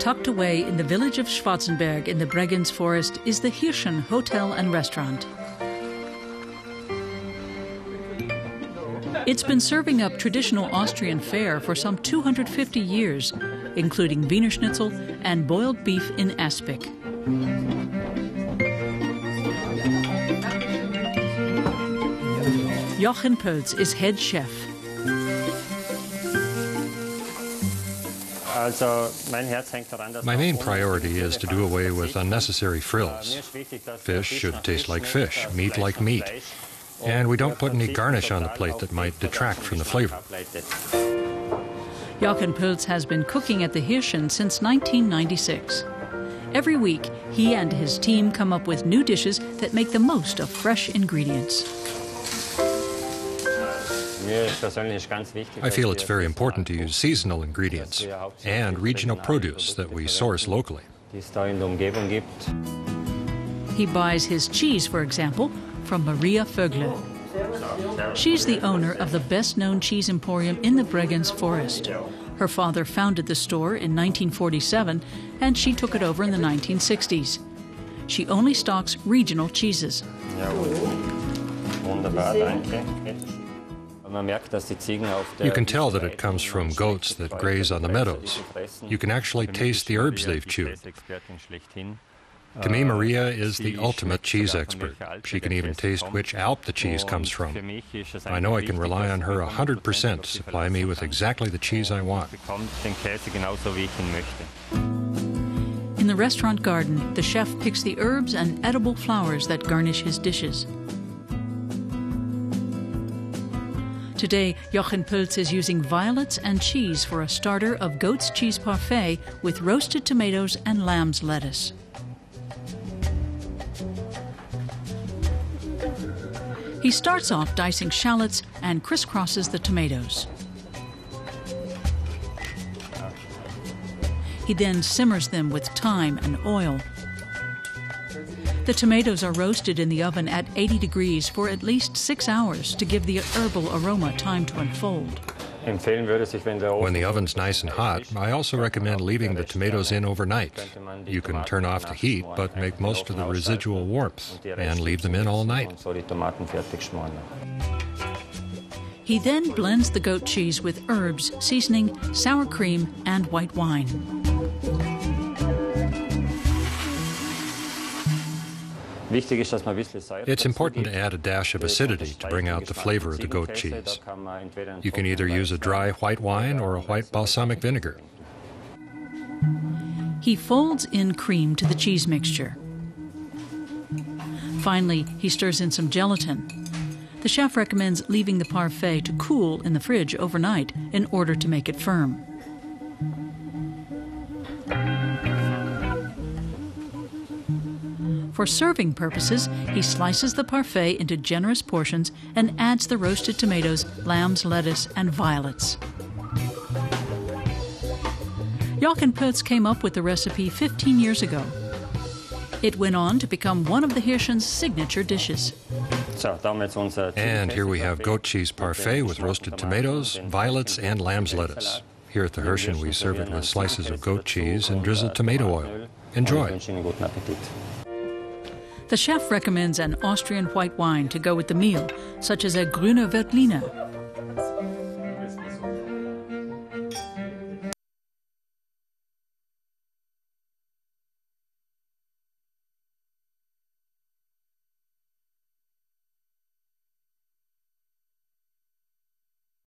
Tucked away in the village of Schwarzenberg in the Bregenz Forest is the Hirschen Hotel and Restaurant. It's been serving up traditional Austrian fare for some 250 years, including Wiener Schnitzel and boiled beef in aspic. Jochen Pölz is head chef. My main priority is to do away with unnecessary frills. Fish should taste like fish, meat like meat. And we don't put any garnish on the plate that might detract from the flavor. Jochen Pölz has been cooking at the Hirschen since 1996. Every week, he and his team come up with new dishes that make the most of fresh ingredients. I feel it's very important to use seasonal ingredients and regional produce that we source locally. He buys his cheese, for example, from Maria Vögele. She's the owner of the best-known cheese emporium in the Bregenz Forest. Her father founded the store in 1947, and she took it over in the 1960s. She only stocks regional cheeses. You can tell that it comes from goats that graze on the meadows. You can actually taste the herbs they've chewed. To me, Maria is the ultimate cheese expert. She can even taste which Alp the cheese comes from. I know I can rely on her 100% to supply me with exactly the cheese I want. In the restaurant garden, the chef picks the herbs and edible flowers that garnish his dishes. Today, Jochen Pölz is using violets and cheese for a starter of goat's cheese parfait with roasted tomatoes and lamb's lettuce. He starts off dicing shallots and crisscrosses the tomatoes. He then simmers them with thyme and oil. The tomatoes are roasted in the oven at 80 degrees for at least 6 hours to give the herbal aroma time to unfold. When the oven's nice and hot, I also recommend leaving the tomatoes in overnight. You can turn off the heat, but make most of the residual warmth and leave them in all night. He then blends the goat cheese with herbs, seasoning, sour cream, and white wine. It's important to add a dash of acidity to bring out the flavor of the goat cheese. You can either use a dry white wine or a white balsamic vinegar. He folds in cream to the cheese mixture. Finally, he stirs in some gelatin. The chef recommends leaving the parfait to cool in the fridge overnight in order to make it firm. For serving purposes, he slices the parfait into generous portions and adds the roasted tomatoes, lamb's lettuce, and violets. Jochen Pölz came up with the recipe 15 years ago. It went on to become one of the Hirschen's signature dishes. And here we have goat cheese parfait with roasted tomatoes, violets, and lamb's lettuce. Here at the Hirschen, we serve it with slices of goat cheese and drizzled tomato oil. Enjoy. The chef recommends an Austrian white wine to go with the meal, such as a Grüne Veltliner.